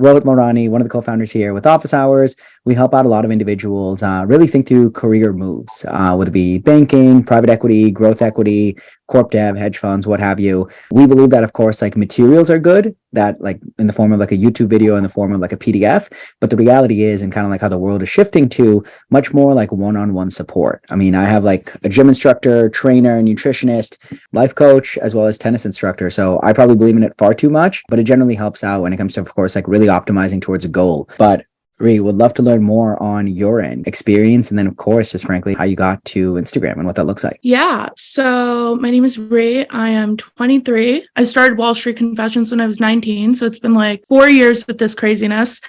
Rohit Morani, one of the co-founders here with Office Hours. We help out a lot of individuals really think through career moves, whether it be banking, private equity, growth equity, corp dev, hedge funds, what have you. We believe that, of course, like materials are good, that like in the form of like a YouTube video, in the form of like a PDF. But the reality is, and kind of like how the world is shifting to, much more like one-on-one support. I mean, I have like a gym instructor, trainer, nutritionist, life coach, as well as tennis instructor. So I probably believe in it far too much, but it generally helps out when it comes to, of course, like really optimizing towards a goal. But Ri, would love to learn more on your end experience, and then of course, just frankly, how you got to Instagram and what that looks like. Yeah. So my name is Ri. I am 23. I started Wall Street Confessions when I was 19. So it's been like 4 years with this craziness.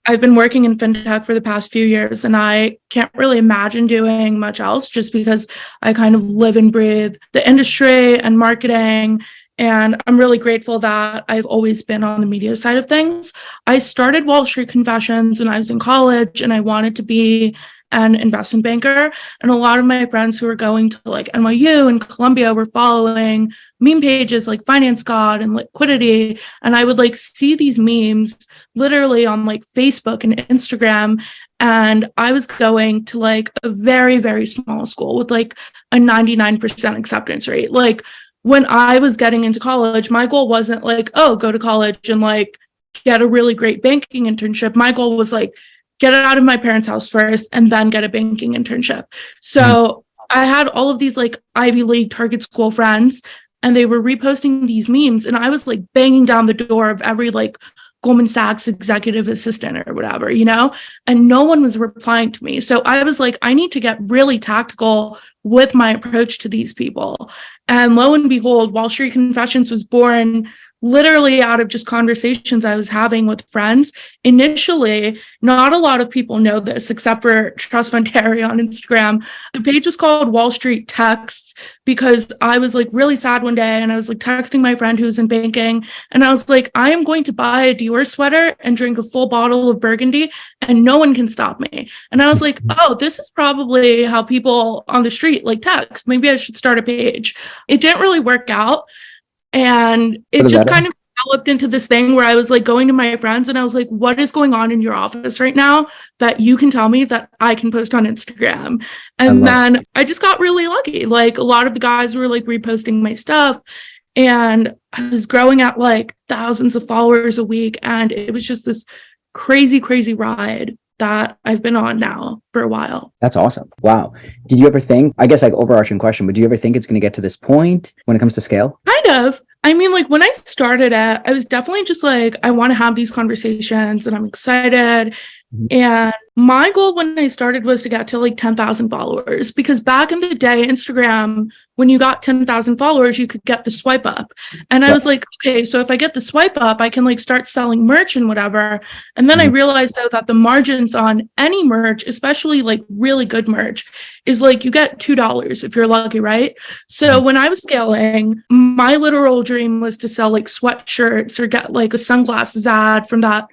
I've been working in fintech for the past few years, and I can't really imagine doing much else just because I kind of live and breathe the industry and marketing. And I'm really grateful that I've always been on the media side of things. I started Wall Street Confessions when I was in college, and I wanted to be an investment banker. And a lot of my friends who were going to like NYU and Columbia were following meme pages like Finance God and Liquidity. And I would like see these memes literally on like Facebook and Instagram. And I was going to like a very, very small school with like a 99% acceptance rate. Like, when I was getting into college, my goal wasn't like, oh, go to college and like get a really great banking internship. My goal was like, get it out of my parents' house first and then get a banking internship. So I had all of these like Ivy League target school friends, and they were reposting these memes, and I was like banging down the door of every like Goldman Sachs executive assistant or whatever, you know, and no one was replying to me. So I was like, I need to get really tactical with my approach to these people. And lo and behold, Wall Street Confessions was born literally out of just conversations I was having with friends. Initially, not a lot of people know this except for Trust Fund Terry on Instagram. The page was called Wall Street Texts because I was like really sad one day, and I was like texting my friend who's in banking, and I was like, I am going to buy a Dior sweater and drink a full bottle of Burgundy and no one can stop me. And I was like, oh, this is probably how people on the street like text. Maybe I should start a page. It didn't really work out. And it just kind of developed into this thing where I was like going to my friends and I was like, what is going on in your office right now that you can tell me that I can post on Instagram? And then I just got really lucky. Like a lot of the guys were like reposting my stuff, and I was growing at like thousands of followers a week. And it was just this crazy, crazy ride that I've been on now for a while. That's awesome. Wow. Did you ever think, I guess like overarching question, but do you ever think it's going to get to this point when it comes to scale? Kind of. I mean, like when I started it, I was definitely just like, I want to have these conversations and I'm excited. And my goal when I started was to get to like 10,000 followers, because back in the day, Instagram, when you got 10,000 followers, you could get the swipe up. And I was like, okay, so if I get the swipe up, I can like start selling merch and whatever. And then I realized though that the margins on any merch, especially like really good merch, is like you get $2 if you're lucky, right? So when I was scaling, my literal dream was to sell like sweatshirts or get like a sunglasses ad from that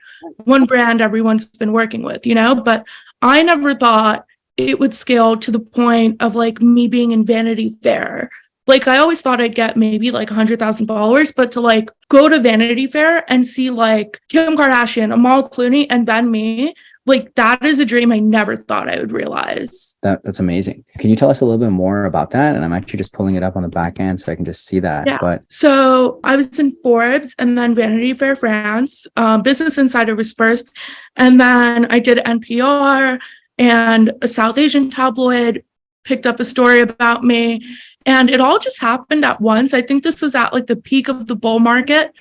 one brand everyone's been working with, you know, but I never thought it would scale to the point of like me being in Vanity Fair. Like I always thought I'd get maybe like 100,000 followers, but to like go to Vanity Fair and see like Kim Kardashian, Amal Clooney, and then me, like that is a dream I never thought I would realize. That's amazing. Can you tell us a little bit more about that? And I'm actually just pulling it up on the back end so I can just see that. Yeah. But so I was in Forbes and then Vanity Fair France. Business Insider was first. And then I did NPR, and a South Asian tabloid picked up a story about me. And it all just happened at once. I think this was at like the peak of the bull market.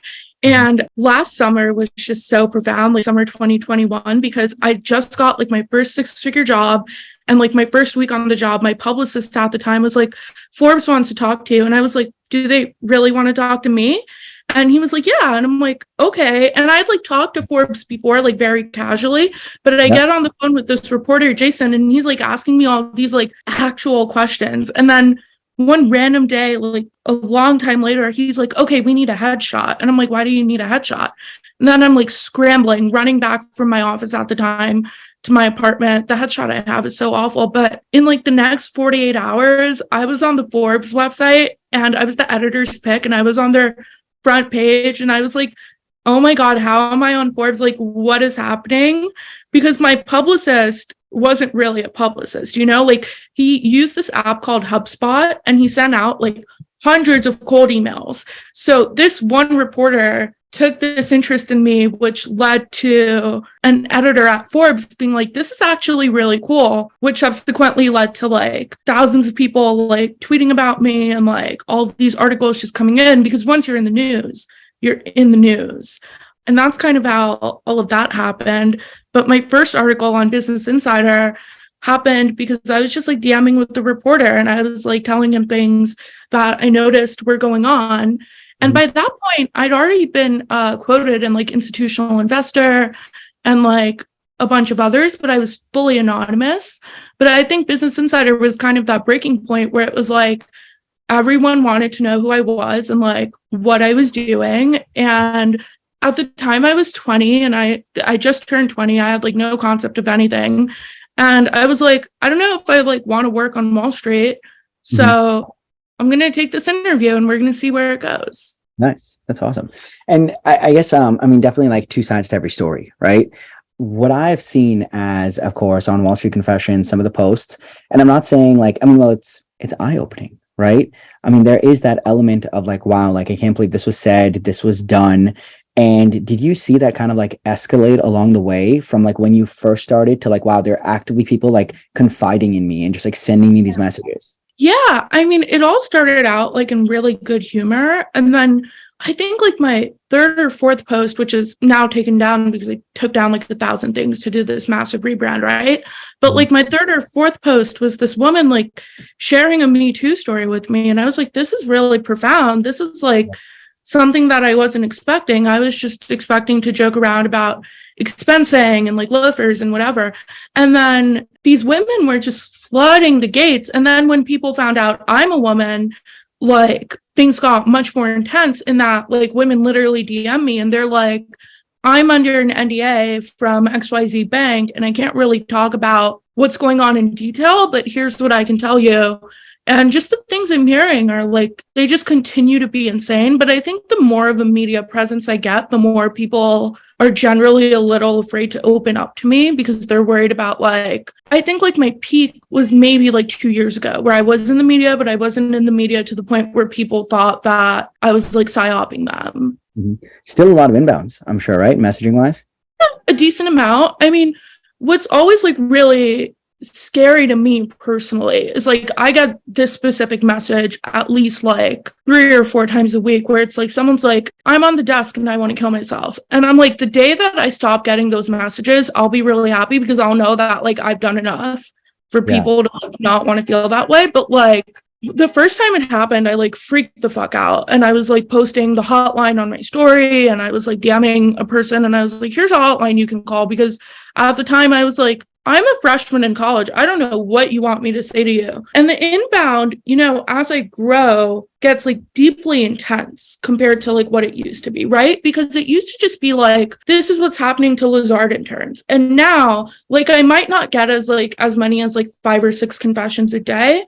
And last summer was just so profound, like summer 2021, because I just got like my first 6-figure job. And like my first week on the job, my publicist at the time was like, Forbes wants to talk to you. And I was like, do they really want to talk to me? And he was like, yeah. And I'm like, okay. And I'd like talked to Forbes before, like very casually, but I get on the phone with this reporter, Jason, and he's like asking me all these like actual questions. And then one random day, like a long time later, he's like, okay, we need a headshot. And I'm like, why do you need a headshot? And then I'm like scrambling, running back from my office at the time to my apartment. The headshot I have is so awful. But in like the next 48 hours, I was on the Forbes website and I was the editor's pick and I was on their front page. And I was like oh my God, how am I on Forbes? Like, what is happening? Because my publicist wasn't really a publicist, like he used this app called HubSpot and he sent out like hundreds of cold emails. So this one reporter took this interest in me, which led to an editor at Forbes being like, this is actually really cool, which subsequently led to like thousands of people like tweeting about me and like all these articles just coming in, because once you're in the news, you're in the news. And that's kind of how all of that happened. But my first article on Business Insider happened because I was just like DMing with the reporter and I was like telling him things that I noticed were going on. And by that point, I'd already been quoted in like Institutional Investor and like a bunch of others, but I was fully anonymous. But I think Business Insider was kind of that breaking point where it was like everyone wanted to know who I was and like what I was doing. And at the time I was 20 and I just turned 20. I had like no concept of anything. And I was like, I don't know if I like want to work on Wall Street. So I'm going to take this interview and we're going to see where it goes. Nice. That's awesome. And I guess, I mean, definitely like two sides to every story, right? What I've seen as, of course, on Wall Street Confessions, some of the posts, and I'm not saying like, I mean, well, it's eye-opening, right? I mean, there is that element of like, wow, like, I can't believe this was said, this was done. And did you see that kind of like escalate along the way from like when you first started to like, wow, there are actively people like confiding in me and just like sending me these messages? Yeah, I mean, it all started out like in really good humor. And then I think like my third or fourth post, which is now taken down because I took down like 1,000 things to do this massive rebrand, right? But like my third or fourth post was this woman like sharing a Me Too story with me. And I was like, this is really profound. This is like something that I wasn't expecting. I was just expecting to joke around about expensing and like loafers and whatever. And then these women were just flooding the gates. And then when people found out I'm a woman, like things got much more intense in that like women literally DM me and they're like, I'm under an NDA from XYZ Bank and I can't really talk about what's going on in detail, but here's what I can tell you. And just the things I'm hearing are like, they just continue to be insane. But I think the more of a media presence I get, the more people are generally a little afraid to open up to me because they're worried about like, I think like my peak was maybe like 2 years ago where I was in the media, but I wasn't in the media to the point where people thought that I was like psyoping them. Still a lot of inbounds, I'm sure, right? Messaging wise? A decent amount. I mean, what's always like really scary to me personally is like I get this specific message at least like 3 or 4 times a week where it's like someone's like, I'm on the desk and I want to kill myself. And I'm like, the day that I stop getting those messages, I'll be really happy because I'll know that like I've done enough for people to like, not want to feel that way. But like the first time it happened, I like freaked the fuck out and I was like posting the hotline on my story and I was like DMing a person and I was like, here's a hotline you can call, because at the time I was like, I'm a freshman in college. I don't know what you want me to say to you. And the inbound, as I grow, gets like deeply intense compared to like what it used to be, right? Because it used to just be like, this is what's happening to Lazard interns. And now, like, I might not get as many as like 5 or 6 confessions a day,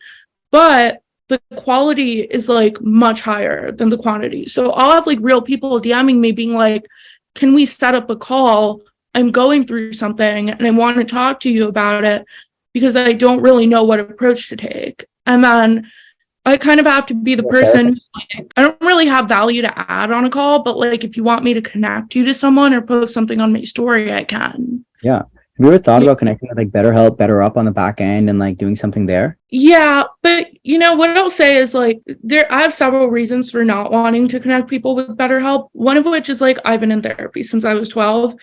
but the quality is like much higher than the quantity. So I'll have like real people DMing me being like, can we set up a call? I'm going through something and I want to talk to you about it because I don't really know what approach to take. And then I kind of have to be the person, like, I don't really have value to add on a call, but like if you want me to connect you to someone or post something on my story, I can. Yeah. Have you ever thought about connecting with like BetterHelp, BetterUp on the back end and like doing something there? Yeah, but what I'll say is like I have several reasons for not wanting to connect people with BetterHelp. One of which is like I've been in therapy since I was 12.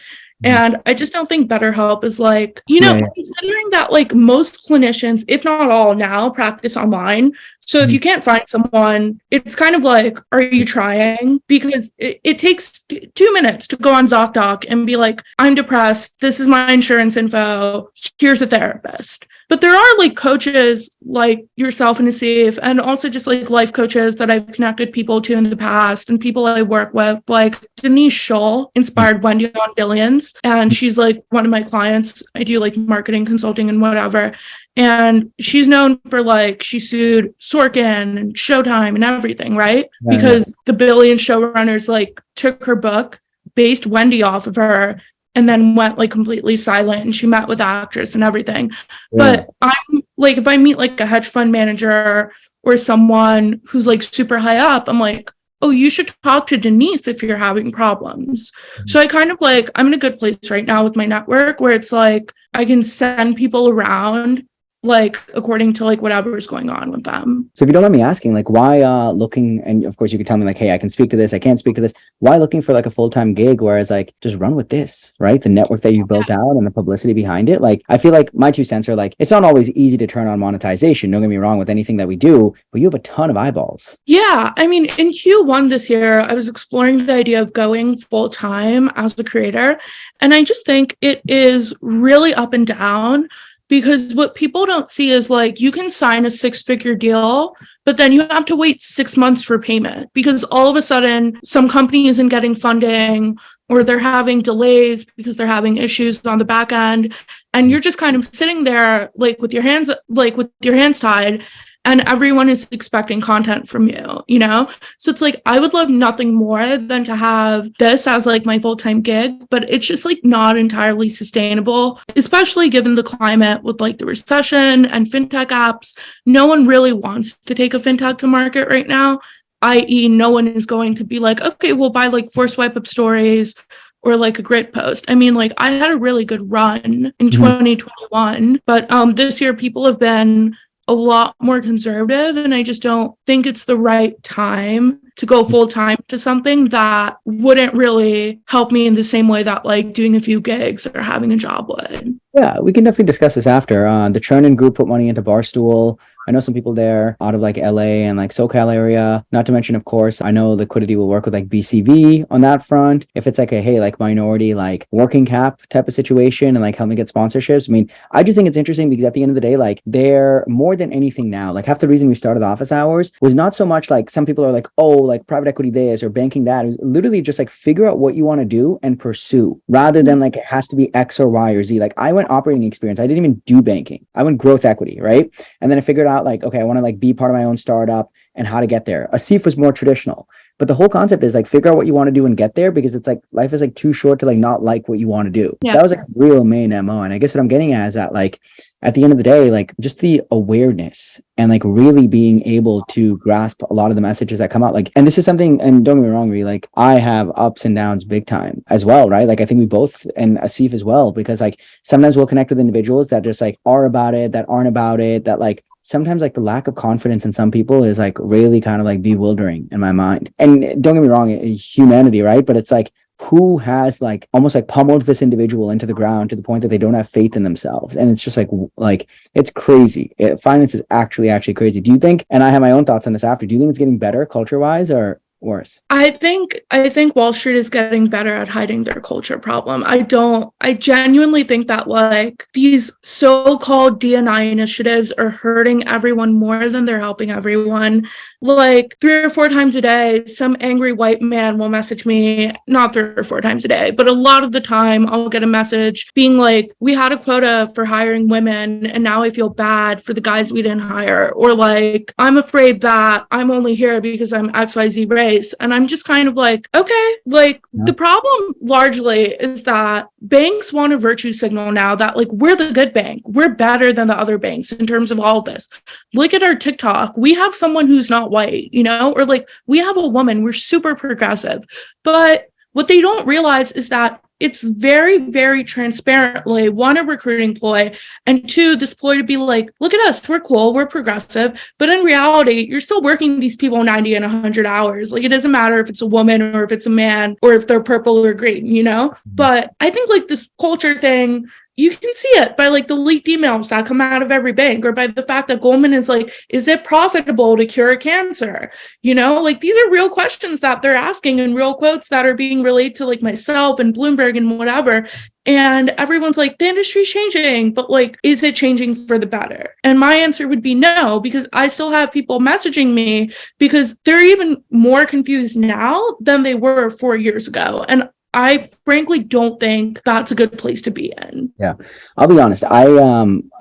And I just don't think BetterHelp is like, considering that like most clinicians, if not all now, practice online. So if you can't find someone, it's kind of like, are you trying? Because it takes 2 minutes to go on ZocDoc and be like, I'm depressed. This is my insurance info. Here's a therapist. But there are like coaches like yourself and Asif, and also just like life coaches that I've connected people to in the past and people I work with, like Denise Scholl inspired Wendy on Billions. And she's like one of my clients. I do like marketing consulting and whatever. And she's known for like, she sued Sorkin and Showtime and everything, right? Because the Billions showrunners like took her book based Wendy off of her and then went like completely silent, and she met with the actress and everything. But I'm like, if I meet like a hedge fund manager or someone who's like super high up, I'm like, oh, you should talk to Denise if you're having problems. So I kind of like, I'm in a good place right now with my network where it's like I can send people around like according to like whatever's going on with them. So if you don't mind me asking, like why looking, and of course you could tell me like, hey, I can speak to this, I can't speak to this. Why looking for like a full-time gig? Whereas like just run with this, right? The network that you built out and the publicity behind it. Like I feel like my 2 cents are like, it's not always easy to turn on monetization. Don't get me wrong with anything that we do, but you have a ton of eyeballs. Yeah. I mean, in Q1 this year, I was exploring the idea of going full-time as a creator. And I just think it is really up and down. Because what people don't see is like you can sign a 6-figure deal, but then you have to wait 6 months for payment because all of a sudden some company isn't getting funding or they're having delays because they're having issues on the back end. And you're just kind of sitting there like with your hands tied, and everyone is expecting content from you, you know? So it's like, I would love nothing more than to have this as like my full-time gig, but it's just like not entirely sustainable, especially given the climate with like the recession and fintech apps. No one really wants to take a fintech to market right now, i.e. no one is going to be like, okay, we'll buy like 4 swipe up stories or like a grid post. I mean, like I had a really good run in 2021, but this year people have been a lot more conservative, and I just don't think it's the right time to go full time to something that wouldn't really help me in the same way that like doing a few gigs or having a job would. Yeah, we can definitely discuss this after. The Chernin Group put money into Barstool. I know some people there out of like LA and like SoCal area. Not to mention, of course, I know Liquidity will work with like BCV on that front. If it's like a, hey, like minority, like working cap type of situation and like help me get sponsorships. I mean, I just think it's interesting because at the end of the day, like they're more than anything now, like half the reason we started office hours was not so much like some people are like, oh, like private equity this or banking that. It was literally just like figure out what you want to do and pursue rather than like it has to be X or Y or Z. Like I went operating experience. I didn't even do banking. I went growth equity, right? And then I figured out like, okay, I want to like be part of my own startup and how to get there. Asif was more traditional, but the whole concept is like figure out what you want to do and get there because it's like life is like too short to like not like what you want to do. Yeah. That was like a real main MO. And I guess what I'm getting at is that like at the end of the day, like just the awareness and like really being able to grasp a lot of the messages that come out. Like, and this is something, and don't get me wrong, Ri, like I have ups and downs big time as well, right? Like I think we both, and Asif as well, because like sometimes we'll connect with individuals that just like are about it, that aren't about it, that like sometimes like the lack of confidence in some people is like really kind of like bewildering in my mind. And don't get me wrong, humanity, right? But it's like, who has like almost like pummeled this individual into the ground to the point that they don't have faith in themselves? And it's just like it's crazy. Finance is actually crazy. Do you think, and I have my own thoughts on this after, do you think it's getting better culture wise or worse? I think Wall Street is getting better at hiding their culture problem. I genuinely think that like these so-called D&I initiatives are hurting everyone more than they're helping everyone. Like 3 or 4 times a day, some angry white man will message me, not 3 or 4 times a day, but a lot of the time I'll get a message being like, we had a quota for hiring women and now I feel bad for the guys we didn't hire. Or like, I'm afraid that I'm only here because I'm XYZ race. And I'm just kind of like, okay, like the problem largely is that banks want a virtue signal now that like we're the good bank. We're better than the other banks in terms of all of this. Look at our TikTok. We have someone who's not white, you know, or like we have a woman. We're super progressive. But what they don't realize is that it's very, very transparently, 1, a recruiting ploy, and 2, this ploy to be like, look at us, we're cool, we're progressive. But in reality, you're still working these people 90 and 100 hours. Like, it doesn't matter if it's a woman or if it's a man or if they're purple or green, you know? But I think like this culture thing, you can see it by like the leaked emails that come out of every bank, or by the fact that Goldman is like, is it profitable to cure cancer? You know, like these are real questions that they're asking and real quotes that are being relayed to like myself and Bloomberg and whatever. And everyone's like, the industry's changing, but like, is it changing for the better? And my answer would be no, because I still have people messaging me because they're even more confused now than they were 4 years ago. And I frankly don't think that's a good place to be in. Yeah, I'll be honest. I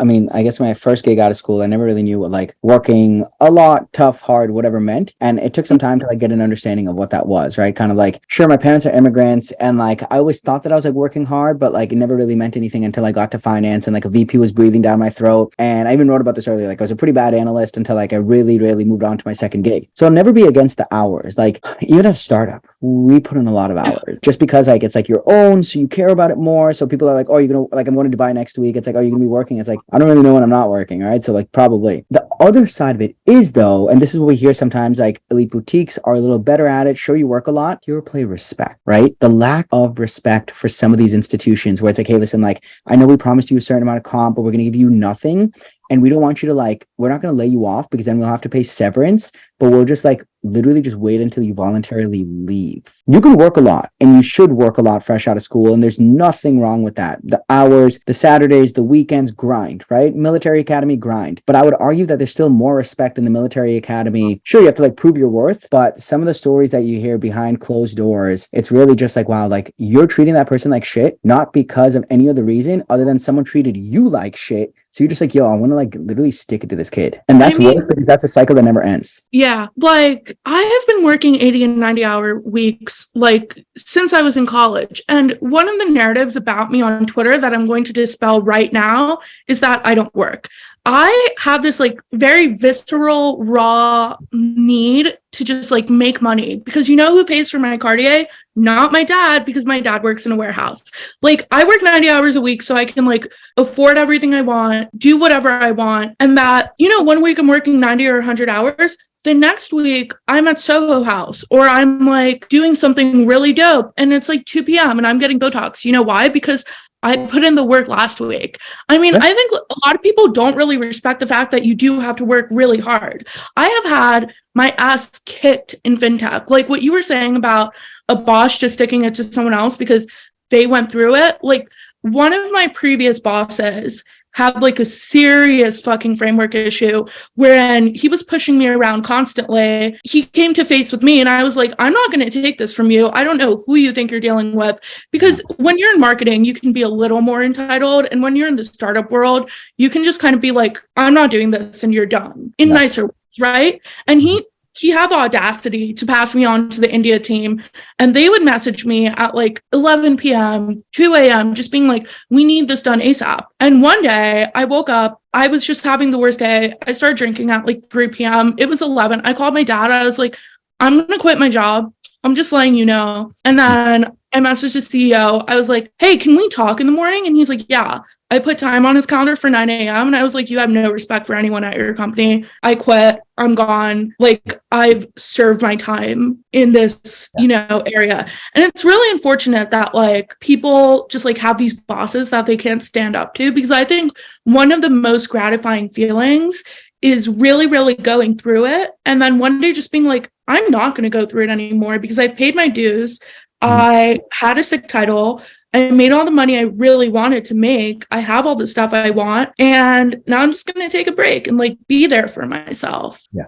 mean, I guess when I first gig out of school, I never really knew what like working a lot, tough, hard, whatever meant. And it took some time to like get an understanding of what that was, right? Kind of like, sure, my parents are immigrants, and like I always thought that I was like working hard, but like it never really meant anything until I got to finance and like a VP was breathing down my throat. And I even wrote about this earlier. Like I was a pretty bad analyst until like I really, really moved on to my second gig. So I'll never be against the hours. Like even at a startup, we put in a lot of hours just because like it's like your own, so you care about it more. So people are like, oh, you're gonna like I'm going to Dubai next week. It's like, oh, you're gonna be working. It's like I don't really know when I'm not working, right? So like probably. The other side of it is though, and this is what we hear sometimes, like elite boutiques are a little better at it. Sure, you work a lot, you play respect, right? The lack of respect for some of these institutions where it's like, hey, listen, like I know we promised you a certain amount of comp, but we're gonna give you nothing. And we don't want you to like, we're not going to lay you off because then we'll have to pay severance, but we'll just like literally just wait until you voluntarily leave. You can work a lot and you should work a lot fresh out of school. And there's nothing wrong with that. The hours, the Saturdays, the weekends, grind, right? Military academy, grind. But I would argue that there's still more respect in the military academy. Sure, you have to like prove your worth, but some of the stories that you hear behind closed doors, it's really just like, wow, like you're treating that person like shit, not because of any other reason other than someone treated you like shit. So you're just like, yo, I want to like literally stick it to this kid. And that's worse because that's a cycle that never ends. Yeah. Like I have been working 80 and 90-hour weeks like since I was in college. And one of the narratives about me on Twitter that I'm going to dispel right now is that I don't work. I have this like very visceral, raw need to just like make money because you know who pays for my Cartier? Not my dad, because my dad works in a warehouse. Like I work 90 hours a week so I can like afford everything I want, do whatever I want. And that, you know, one week I'm working 90 or 100 hours. The next week I'm at Soho House or I'm like doing something really dope and it's like 2 p.m. and I'm getting Botox. You know why? Because I put in the work last week. I mean, I think a lot of people don't really respect the fact that you do have to work really hard. I have had my ass kicked in fintech. Like what you were saying about a boss just sticking it to someone else because they went through it. Like one of my previous bosses had like a serious fucking framework issue wherein he was pushing me around constantly. He came to face with me and I was like, I'm not going to take this from you. I don't know who you think you're dealing with, because when you're in marketing, you can be a little more entitled. And when you're in the startup world, you can just kind of be like, I'm not doing this and you're done in nicer ways, right? And he had the audacity to pass me on to the India team. And they would message me at like 11 p.m., 2 a.m., just being like, we need this done ASAP. And one day I woke up, I was just having the worst day. I started drinking at like 3 p.m. It was 11. I called my dad. I was like, I'm going to quit my job. I'm just letting you know. And then I messaged the CEO. I was like, hey, can we talk in the morning? And he's like, yeah. I put time on his calendar for 9 a.m. And I was like, you have no respect for anyone at your company. I quit. I'm gone. Like I've served my time in this, you know, area. And it's really unfortunate that like people just like have these bosses that they can't stand up to, because I think one of the most gratifying feelings is really, really going through it. And then one day just being like, I'm not going to go through it anymore because I've paid my dues. I had a sick title. I made all the money I really wanted to make. I have all the stuff I want. And now I'm just going to take a break and like be there for myself. Yeah,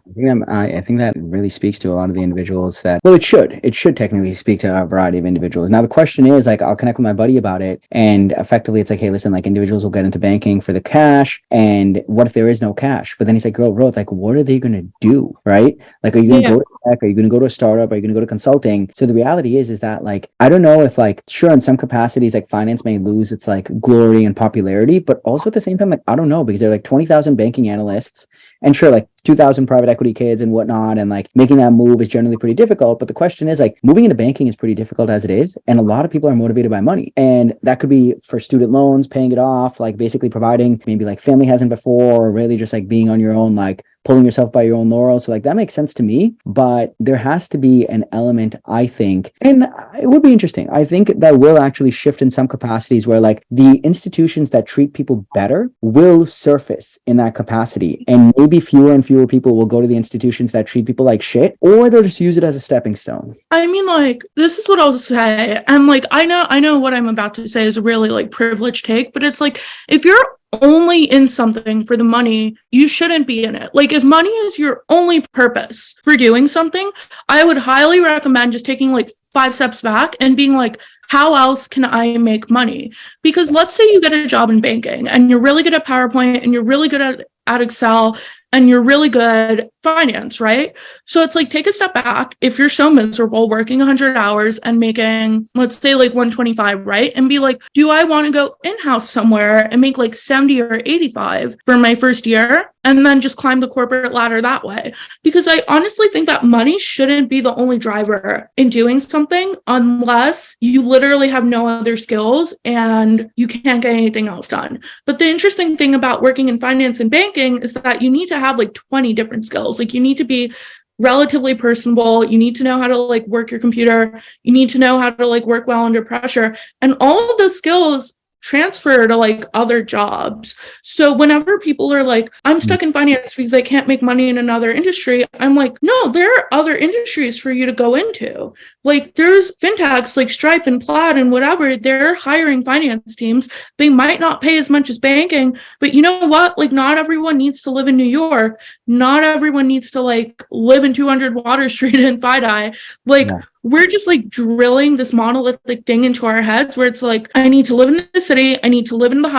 I think that really speaks to a lot of the individuals that, well, it should technically speak to a variety of individuals. Now, the question is like, I'll connect with my buddy about it. And effectively it's like, hey, listen, like individuals will get into banking for the cash. And what if there is no cash? But then he's like, bro, like, what are they going to do? Right? Like, are you going to go to tech? Are you going to go to a startup? Are you going to go to consulting? So the reality is that like, I don't know if like, sure, in some capacity, like finance may lose its like glory and popularity, but also at the same time, like, I don't know, because there are like 20,000 banking analysts and sure, like 2,000 private equity kids and whatnot. And like making that move is generally pretty difficult. But the question is like moving into banking is pretty difficult as it is. And a lot of people are motivated by money. And that could be for student loans, paying it off, like basically providing maybe like family hasn't before, or really just like being on your own, like pulling yourself by your own laurels. So like that makes sense to me, but there has to be an element, I think, and it would be interesting. I think that will actually shift in some capacities where like the institutions that treat people better will surface in that capacity. And maybe fewer and fewer people will go to the institutions that treat people like shit, or they'll just use it as a stepping stone. I mean, like, this is what I'll say. And like, I know what I'm about to say is a really like privileged take, but it's like, if you're only in something for the money, you shouldn't be in it. Like, if money is your only purpose for doing something, I would highly recommend just taking like 5 steps back and being like, how else can I make money? Because let's say you get a job in banking and you're really good at PowerPoint and you're really good at Excel and you're really good at finance, right? So it's like, take a step back. If you're so miserable working 100 hours and making, let's say like 125, right? And be like, do I want to go in-house somewhere and make like 70 or 85 for my first year and then just climb the corporate ladder that way? Because I honestly think that money shouldn't be the only driver in doing something unless you literally have no other skills and you can't get anything else done. But the interesting thing about working in finance and banking is that you need to have like 20 different skills. Like, you need to be relatively personable. You need to know how to like work your computer. You need to know how to like work well under pressure. And all of those skills transfer to like other jobs. So whenever people are like, I'm stuck in finance because I can't make money in another industry, I'm like, no, there are other industries for you to go into. Like, there's fintechs like Stripe and Plaid and whatever, they're hiring finance teams. They might not pay as much as banking, but you know what? Like, not everyone needs to live in New York. Not everyone needs to like live in 200 Water Street in FiDi. Like, we're just like drilling this monolithic thing into our heads where it's like, I need to live in the city. I need to live in a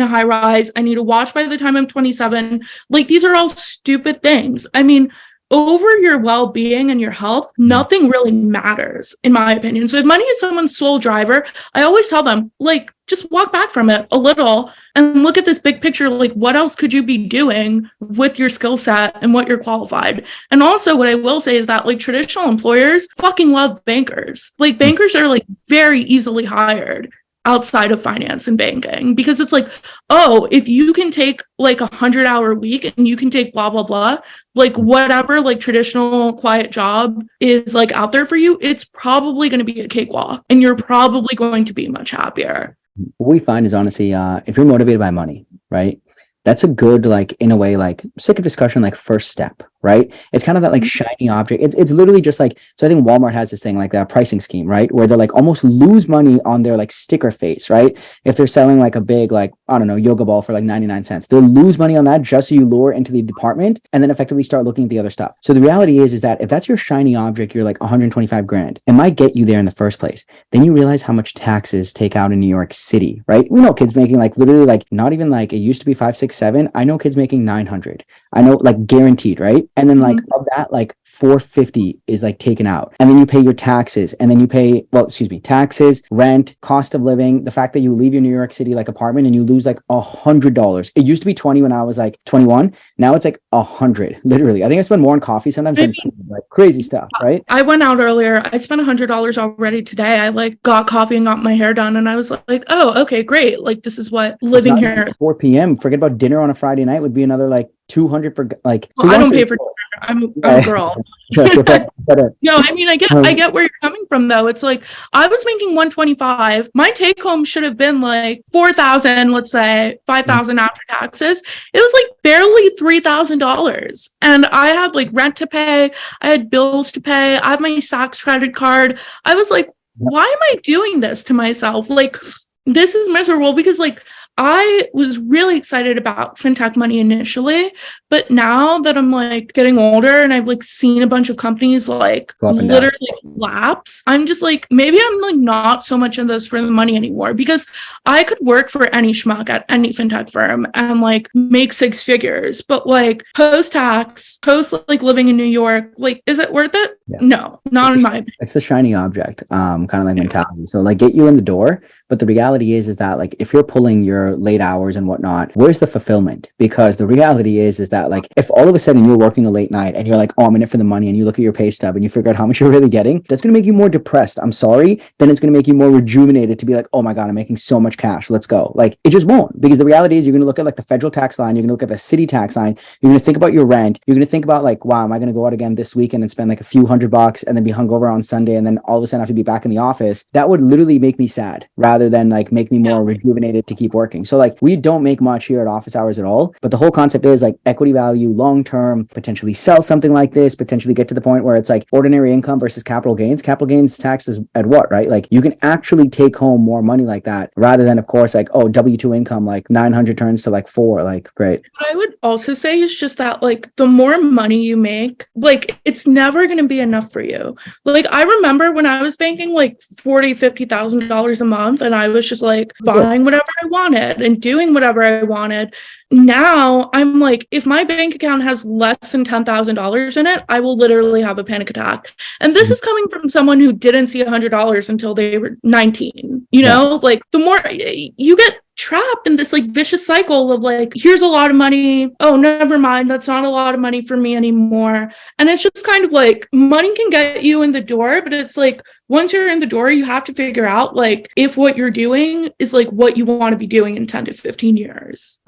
high rise. I need to watch by the time I'm 27. Like, these are all stupid things. I mean, over your well-being and your health, nothing really matters, in my opinion. So if money is someone's sole driver, I always tell them, like, just walk back from it a little and look at this big picture. Like, what else could you be doing with your skill set and what you're qualified? And also, what I will say is that like traditional employers fucking love bankers. Like, bankers are like very easily hired outside of finance and banking, because it's like, oh, if you can take like 100-hour week and you can take blah blah blah, like whatever like traditional quiet job is like out there for you, it's probably going to be a cakewalk and you're probably going to be much happier. What we find is honestly, if you're motivated by money, right, that's a good, like, in a way, like, sick of discussion, like, first step, right? It's kind of that like shiny object. It's literally just like, so I think Walmart has this thing like that pricing scheme, right? Where they're like almost lose money on their like sticker face, right? If they're selling like a big, like, I don't know, yoga ball for like 99 cents, they'll lose money on that just so you lure into the department and then effectively start looking at the other stuff. So the reality is that if that's your shiny object, you're like 125 grand, it might get you there in the first place. Then you realize how much taxes take out in New York City, right? We know kids making like literally like not even like, it used to be 5, 6, 7. I know kids making 900. I know, like, guaranteed, right? And then like of that, like 450 is like taken out. And then you pay your taxes, and then you pay, taxes, rent, cost of living, the fact that you leave your New York City like apartment and you lose like $100. It used to be 20 when I was like 21. Now it's like 100, literally. I think I spend more on coffee sometimes than like crazy stuff, right? I went out earlier. I spent $100 already today. I like got coffee and got my hair done, and I was like, oh, okay, great. Like, this is what living here. 4 p.m. Forget about dinner on a Friday night would be another like 200 per, like. Well, I don't pay for dinner. I'm a girl. No, I mean, I get where you're coming from though. It's like, I was making 125. My take home should have been like 4,000, let's say 5,000 after taxes. It was like barely $3,000. And I had like rent to pay. I had bills to pay. I have my Saks credit card. I was like, why am I doing this to myself? Like, this is miserable, because like, I was really excited about fintech money initially, but now that I'm like getting older and I've like seen a bunch of companies like literally collapse, I'm just like, maybe I'm like not so much in this for the money anymore, because I could work for any schmuck at any fintech firm and like make 6 figures, but like post-tax, post like living in New York, like, is it worth it? Yeah. No, not in my opinion. It's the shiny object, kind of like mentality. So like, get you in the door. But the reality is that like, if you're pulling your late hours and whatnot, where's the fulfillment? Because the reality is that like, if all of a sudden you're working a late night and you're like, oh, I'm in it for the money, and you look at your pay stub and you figure out how much you're really getting, that's going to make you more depressed. I'm sorry. Then it's going to make you more rejuvenated to be like, oh my God, I'm making so much cash. Let's go. Like, it just won't, because the reality is you're going to look at like the federal tax line. You're going to look at the city tax line. You're going to think about your rent. You're going to think about like, wow, am I going to go out again this weekend and spend like a few $100 and then be hungover on Sunday and then all of a sudden have to be back in the office, that would literally make me sad rather than like make me more rejuvenated to keep working. So like we don't make much here at office hours at all, but the whole concept is like equity value, long-term, potentially sell something like this, potentially get to the point where it's like ordinary income versus capital gains. Capital gains tax is at what, right? Like you can actually take home more money like that rather than, of course, like, oh, W-2 income, like 900 turns to like 4, like great. What I would also say is just that like the more money you make, like it's never going to be enough for you. Like I remember when I was banking like $40,000-$50,000 a month and I was just like buying whatever I wanted and doing whatever I wanted. Now I'm like, if my bank account has less than $10,000 in it, I will literally have a panic attack. And this is coming from someone who didn't see $100 until they were 19. You know, like the more you get trapped in this like vicious cycle of like, here's a lot of money. Oh, never mind. That's not a lot of money for me anymore. And it's just kind of like money can get you in the door, but it's like once you're in the door, you have to figure out like if what you're doing is like what you want to be doing in 10 to 15 years.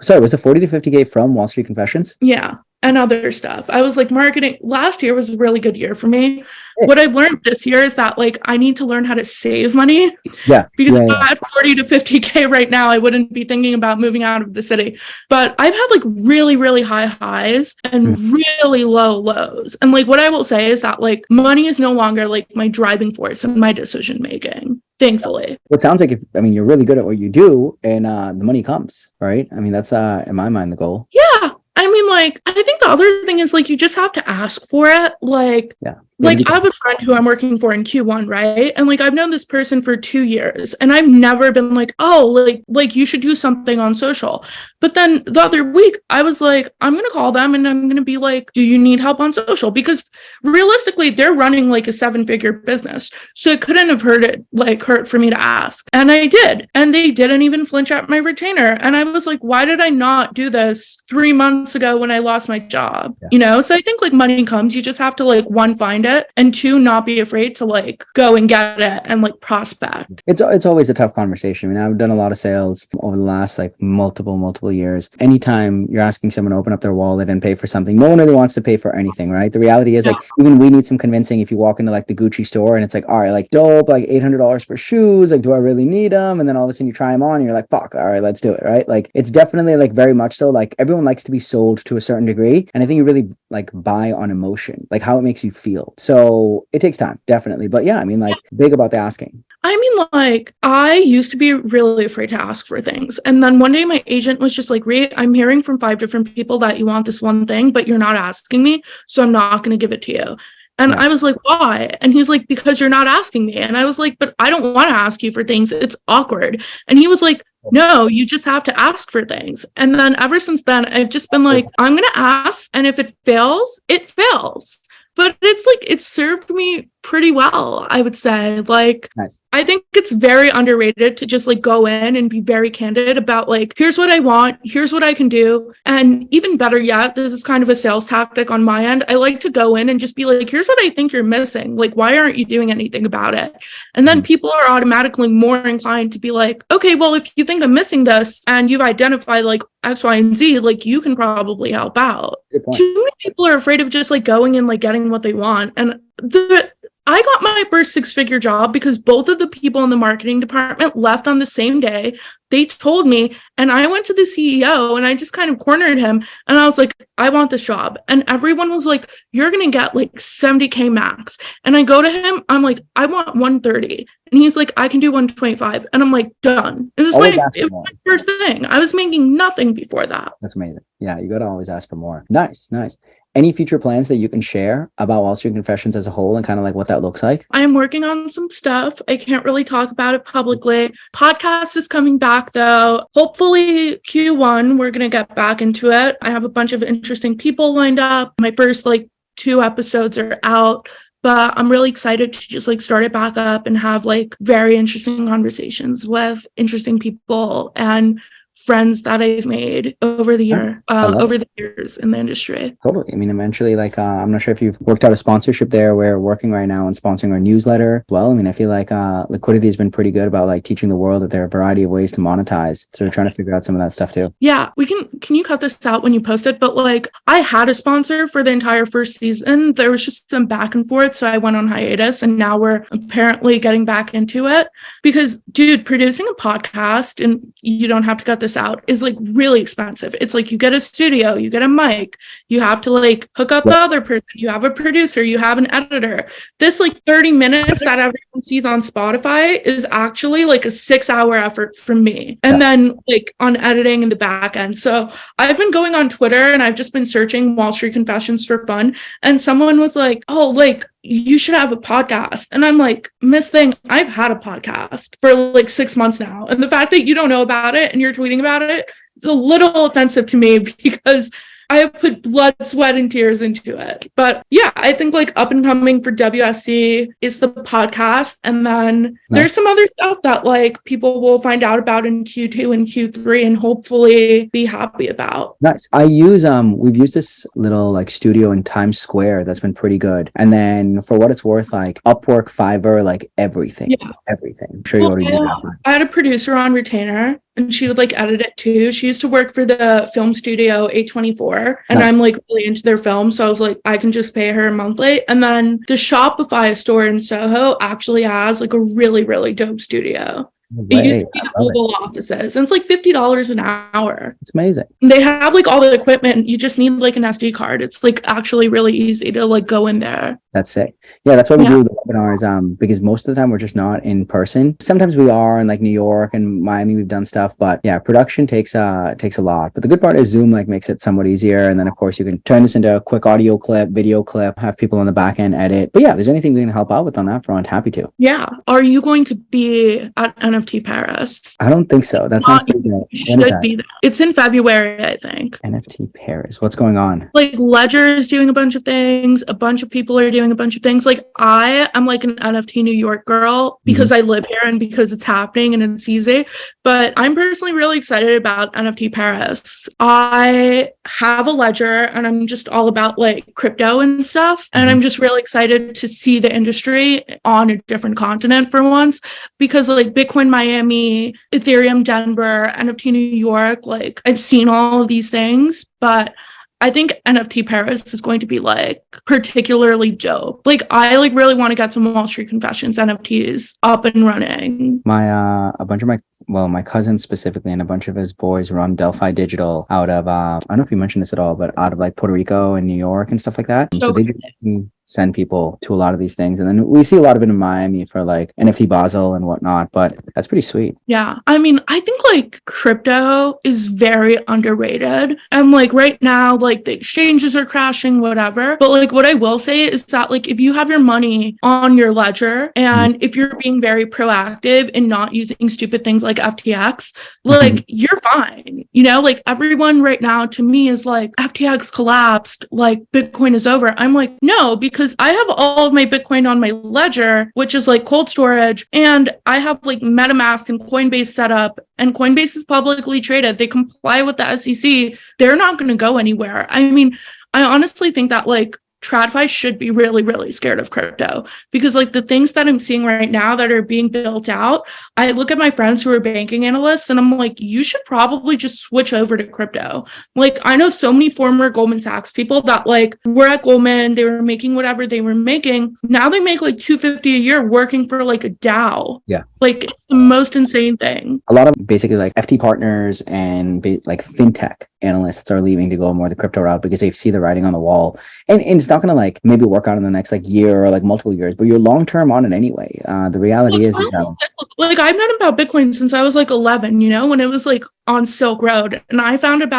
Sorry, was it 40 to 50K from Wall Street Confessions? Yeah. And other stuff. I was like, marketing last year was a really good year for me. What I've learned this year is that like I need to learn how to save money. Because if I had 40 to 50K right now, I wouldn't be thinking about moving out of the city. But I've had like really, really high highs and really low lows. And like what I will say is that like money is no longer like my driving force in my decision making. Thankfully. Well, it sounds like you're really good at what you do and the money comes, right? I mean, that's in my mind the goal. Yeah. I mean, like, I think the other thing is like you just have to ask for it. Like, like I have a friend who I'm working for in Q1, right? And like I've known this person for 2 years and I've never been like, oh, like you should do something on social. But then the other week I was like, I'm going to call them and I'm going to be like, do you need help on social? Because realistically, they're running like a 7-figure business. So it couldn't have hurt for me to ask. And I did. And they didn't even flinch at my retainer. And I was like, why did I not do this 3 months ago when I lost my job? You know? So I think like money comes, you just have to like one, find it, and 2, not be afraid to like go and get it and like prospect. It's always a tough conversation. I mean, I've done a lot of sales over the last like multiple years. Anytime you're asking someone to open up their wallet and pay for something, no one really wants to pay for anything, right? The reality is like even we need some convincing. If you walk into like the Gucci store and it's like, all right, like dope, like $800 for shoes, like do I really need them? And then all of a sudden you try them on and you're like, fuck, all right, let's do it, right? Like it's definitely like very much so like everyone likes to be sold to a certain degree, and I think you really like buy on emotion, like how it makes you feel. So it takes time, definitely. But yeah, I mean, like big about the asking. I mean, like, I used to be really afraid to ask for things. And then one day my agent was just like, Ri, I'm hearing from 5 different people that you want this one thing, but you're not asking me. So I'm not going to give it to you. And I was like, why? And he's like, because you're not asking me. And I was like, but I don't want to ask you for things. It's awkward. And he was like, no, you just have to ask for things. And then ever since then, I've just been like, I'm going to ask. And if it fails, it fails. But it's like, it served me pretty well, I would say. Like, I think it's very underrated to just like go in and be very candid about like, here's what I want, here's what I can do. And even better yet, this is kind of a sales tactic on my end. I like to go in and just be like, here's what I think you're missing. Like, why aren't you doing anything about it? And then people are automatically more inclined to be like, okay, well, if you think I'm missing this and you've identified like X, Y, and Z, like you can probably help out. Too many people are afraid of just like going and like getting what they want. And I got my first 6-figure job because both of the people in the marketing department left on the same day. They told me, and I went to the CEO and I just kind of cornered him. And I was like, I want this job. And everyone was like, you're going to get like 70K max. And I go to him, I'm like, I want 130. And he's like, I can do 125. And I'm like, done. It was my first thing. I was making nothing before that. That's amazing. Yeah, you got to always ask for more. Nice. Any future plans that you can share about Wall Street Confessions as a whole and kind of like what that looks like? I am working on some stuff. I can't really talk about it publicly. Podcast is coming back though. Hopefully Q1, we're going to get back into it. I have a bunch of interesting people lined up. My first like 2 episodes are out, but I'm really excited to just like start it back up and have like very interesting conversations with interesting people and friends that I've made over the Nice. I love over it. the years in the industry. Totally. I mean, eventually, like, I'm not sure if you've worked out a sponsorship there. We're working right now on sponsoring our newsletter as well. I mean, I feel like Liquidity has been pretty good about like teaching the world that there are a variety of ways to monetize. So we're trying to figure out some of that stuff too. Yeah, we can you cut this out when you post it? But like I had a sponsor for the entire first season. There was just some back and forth. So I went on hiatus and now we're apparently getting back into it because dude, producing a podcast, and you don't have to cut this out, is like really expensive. It's like you get a studio, you get a mic, you have to like hook up the other person, you have a producer, you have an editor. This like 30 minutes that everyone sees on Spotify is actually like a 6-hour effort from me. And then like on editing in the back end. So I've been going on Twitter and I've just been searching Wall Street Confessions for fun. And someone was like, oh, like you should have a podcast. And I'm like, Miss Thing, I've had a podcast for like 6 months now. And the fact that you don't know about it and you're tweeting about it is a little offensive to me because I have put blood, sweat, and tears into it. But yeah, I think like up and coming for WSC is the podcast. And then there's some other stuff that like people will find out about in Q2 and Q3 and hopefully be happy about. Nice. We've used this little like studio in Times Square that's been pretty good. And then for what it's worth, like Upwork, Fiverr, like everything. Yeah. Everything. I'm sure you already knew that. I had a producer on retainer and she would like edit it too. She used to work for the film studio A24 and I'm like really into their film. So I was like, I can just pay her monthly. And then the Shopify store in Soho actually has like a really, really dope studio. It used to be the Google offices and it's like $50 an hour. It's amazing. They have like all the equipment. You just need like an SD card. It's like actually really easy to like go in there. That's sick. Yeah, that's why we do the webinars, because most of the time we're just not in person. Sometimes we are in like New York and Miami, we've done stuff, but yeah, production takes a lot. But the good part is Zoom like makes it somewhat easier. And then of course you can turn this into a quick audio clip, video clip, have people on the back end edit. But yeah, if there's anything we can help out with on that front, happy to. Yeah. Are you going to be at NFT Paris? I don't think so. That sounds pretty good. Should be there. It's in February, I think. NFT Paris. What's going on? Like Ledger's doing a bunch of things. A bunch of people are doing a bunch of things. Like I am like an NFT New York girl because I live here and because it's happening and it's easy. But I'm personally really excited about NFT Paris. I have a ledger and I'm just all about like crypto and stuff. And I'm just really excited to see the industry on a different continent for once because like Bitcoin Miami, Ethereum Denver, NFT New York, like I've seen all of these things, but I think NFT Paris is going to be like particularly dope. Like I like really want to get some Wall Street Confessions NFTs up and running. My cousin specifically and a bunch of his boys run Delphi Digital out of I don't know if you mentioned this at all, but out of like Puerto Rico and New York and stuff like that. So they just send people to a lot of these things. And then we see a lot of it in Miami for like NFT Basel and whatnot, but that's pretty sweet. Yeah. I mean, I think like crypto is very underrated. And like right now, like the exchanges are crashing, whatever. But like what I will say is that like if you have your money on your ledger and if you're being very proactive and not using stupid things like FTX, like you're fine. You know, like everyone right now to me is like FTX collapsed, like Bitcoin is over. I'm like, no, because I have all of my Bitcoin on my ledger, which is like cold storage, and I have like MetaMask and Coinbase set up, and Coinbase is publicly traded. They comply with the SEC. They're not going to go anywhere. I mean, I honestly think that like TradFi should be really, really scared of crypto because like the things that I'm seeing right now that are being built out, I look at my friends who are banking analysts and I'm like, you should probably just switch over to crypto. Like I know so many former Goldman Sachs people that like were at Goldman, they were making whatever they were making. Now they make like $250 a year working for like a DAO. Yeah. Like it's the most insane thing. A lot of basically like FT partners and like fintech analysts are leaving to go more the crypto route because they see the writing on the wall. And it's not going to like maybe work out in the next like year or like multiple years, but you're long term on it anyway. The reality is, like I've known about Bitcoin since I was like 11, you know, when it was like on Silk Road. And I found out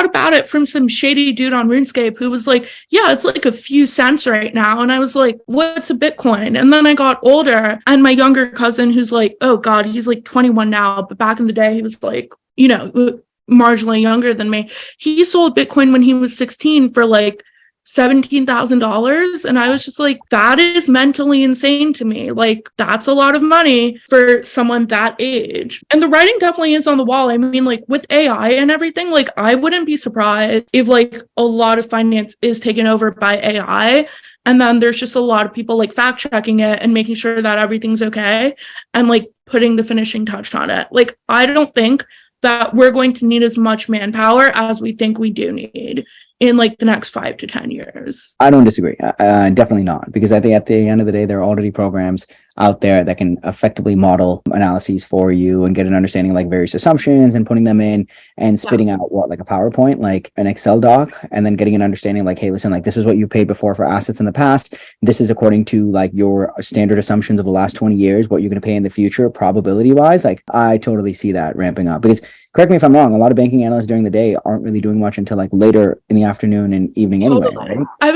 about it from some shady dude on RuneScape who was like, yeah, it's like a few cents right now. And I was like, what's a Bitcoin? And then I got older and my younger cousin who's like, oh God, he's like 21 now. But back in the day, he was like, you know, marginally younger than me. He sold Bitcoin when he was 16 for like $17,000. And I was just like, that is mentally insane to me. Like, that's a lot of money for someone that age. And the writing definitely is on the wall. I mean, like with AI and everything, like I wouldn't be surprised if like a lot of finance is taken over by AI. And then there's just a lot of people like fact checking it and making sure that everything's okay and like putting the finishing touch on it. Like, I don't think that we're going to need as much manpower as we think we do need in like the next 5 to 10 years. I don't disagree. Definitely not, because I think at the end of the day, there are already programs out there that can effectively model analyses for you and get an understanding of like various assumptions and putting them in and spitting out what, like a PowerPoint, like an Excel doc, and then getting an understanding like, hey, listen, like this is what you've paid before for assets in the past. This is according to like your standard assumptions of the last 20 years, what you're going to pay in the future, probability wise. Like I totally see that ramping up, because correct me if I'm wrong, a lot of banking analysts during the day aren't really doing much until like later in the afternoon and evening anyway, right? I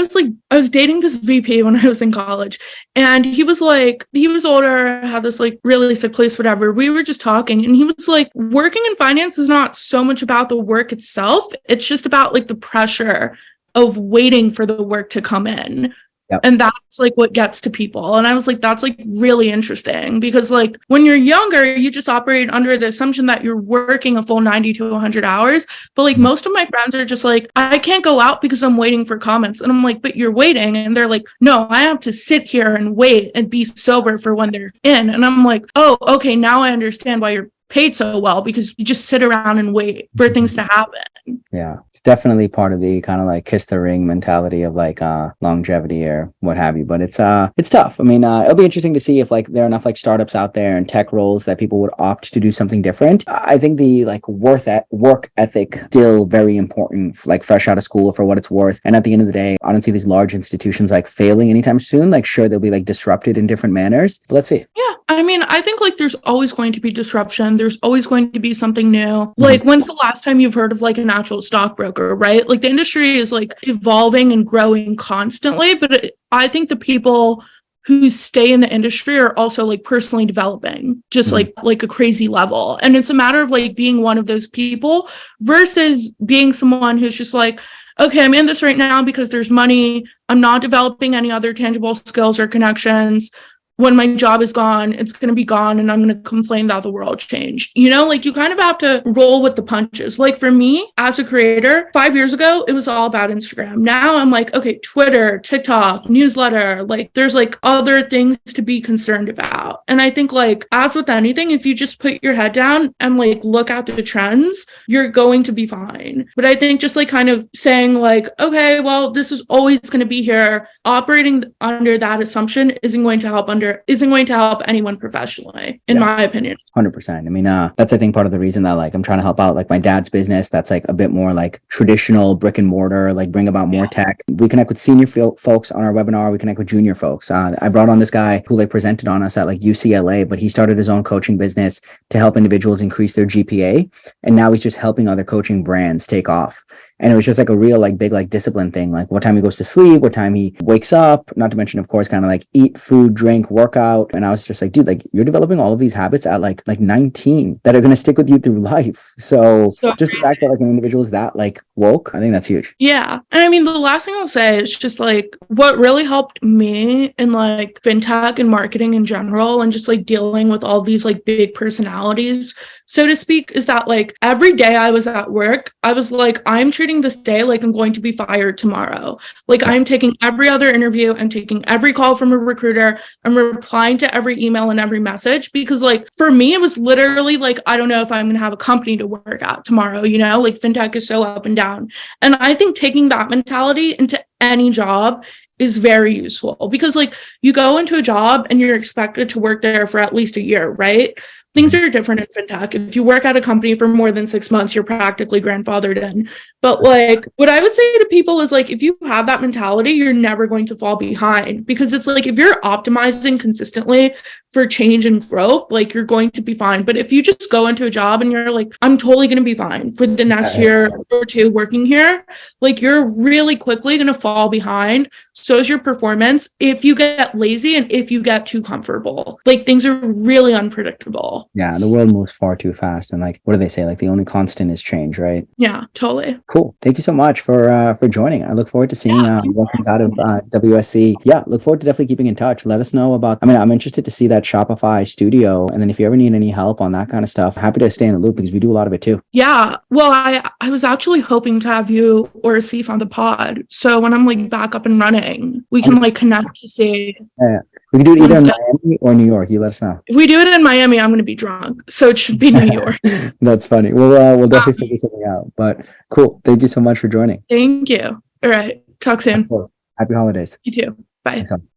was dating this VP when I was in college, and he was older, had this like really sick place, whatever. We were just talking, and he was like, working in finance is not so much about the work itself. It's just about like the pressure of waiting for the work to come in. Yep. And that's like what gets to people. And I was like, that's like really interesting, because like when you're younger, you just operate under the assumption that you're working a full 90 to 100 hours. But like most of my friends are just like, I can't go out because I'm waiting for comments. And I'm like, but you're waiting. And they're like, no, I have to sit here and wait and be sober for when they're in. And I'm like, oh, okay, now I understand why you're paid so well, because you just sit around and wait for things to happen. Yeah, it's definitely part of the kind of like kiss the ring mentality of like longevity or what have you. But it's tough. I mean, it'll be interesting to see if like there are enough like startups out there and tech roles that people would opt to do something different. I think the like work ethic still very important, like fresh out of school for what it's worth. And at the end of the day, I don't see these large institutions like failing anytime soon. Like sure, they'll be like disrupted in different manners, but let's see. Yeah, I mean, I think like there's always going to be disruption. There's always going to be something new. Like when's the last time you've heard of like an actual stockbroker, right? Like the industry is like evolving and growing constantly, but I think the people who stay in the industry are also like personally developing just like a crazy level. And it's a matter of like being one of those people versus being someone who's just like, okay, I'm in this right now because there's money. I'm not developing any other tangible skills or connections. When my job is gone, it's going to be gone, and I'm going to complain that the world changed. You know, like you kind of have to roll with the punches. Like for me as a creator, 5 years ago, it was all about Instagram. Now I'm like, okay, Twitter, TikTok, newsletter, like there's like other things to be concerned about. And I think like as with anything, if you just put your head down and like look at the trends, you're going to be fine. But I think just like kind of saying like, okay, well, this is always going to be here. Operating under that assumption isn't going to help anyone professionally, in my opinion. 100%. I mean, that's I think part of the reason that like I'm trying to help out like my dad's business that's like a bit more like traditional brick and mortar, like bring about more tech. We connect with senior folks on our webinar. We connect with junior folks. I brought on this guy who like presented on us at like UCLA, but he started his own coaching business to help individuals increase their GPA, and now he's just helping other coaching brands take off. And it was just like a real like big like discipline thing, like what time he goes to sleep, what time he wakes up, not to mention of course kind of like eat, food, drink, workout. And I was just like, dude, like you're developing all of these habits at like 19 that are going to stick with you through life. So just the fact that like an individual is that like woke, I think that's huge. Yeah. And I mean, the last thing I'll say is just like what really helped me in like fintech and marketing in general, and just like dealing with all these like big personalities, so to speak, is that like every day I was at work, I was like, I'm treating this day like I'm going to be fired tomorrow. Like I'm taking every other interview, I'm taking every call from a recruiter, I'm replying to every email and every message, because like for me, it was literally like, I don't know if I'm going to have a company to work at tomorrow, you know, like fintech is so up and down. And I think taking that mentality into any job is very useful, because like you go into a job and you're expected to work there for at least a year, right? Things are different in fintech. If you work at a company for more than 6 months, you're practically grandfathered in. But like, what I would say to people is like, if you have that mentality, you're never going to fall behind, because it's like, if you're optimizing consistently for change and growth, like you're going to be fine. But if you just go into a job and you're like, I'm totally going to be fine for the next year or two working here, like you're really quickly going to fall behind. So is your performance if you get lazy and if you get too comfortable. Like things are really unpredictable. all. Yeah, the world moves far too fast, and like, what do they say? Like, the only constant is change, right? Yeah, totally. Cool. Thank you so much for joining. I look forward to seeing what comes out of WSC. Yeah, look forward to definitely keeping in touch. Let us know about. I mean, I'm interested to see that Shopify studio, and then if you ever need any help on that kind of stuff, happy to stay in the loop because we do a lot of it too. Yeah. Well, I was actually hoping to have you or Asif on the pod. So when I'm like back up and running, we can like connect to see. Yeah, we can do it either in Miami or New York. You let us know. If we do it in Miami, I'm going to be drunk. So it should be New York. That's funny. We'll definitely figure something out. But cool. Thank you so much for joining. Thank you. All right. Talk soon. Happy holidays. You too. Bye. Thanks so much.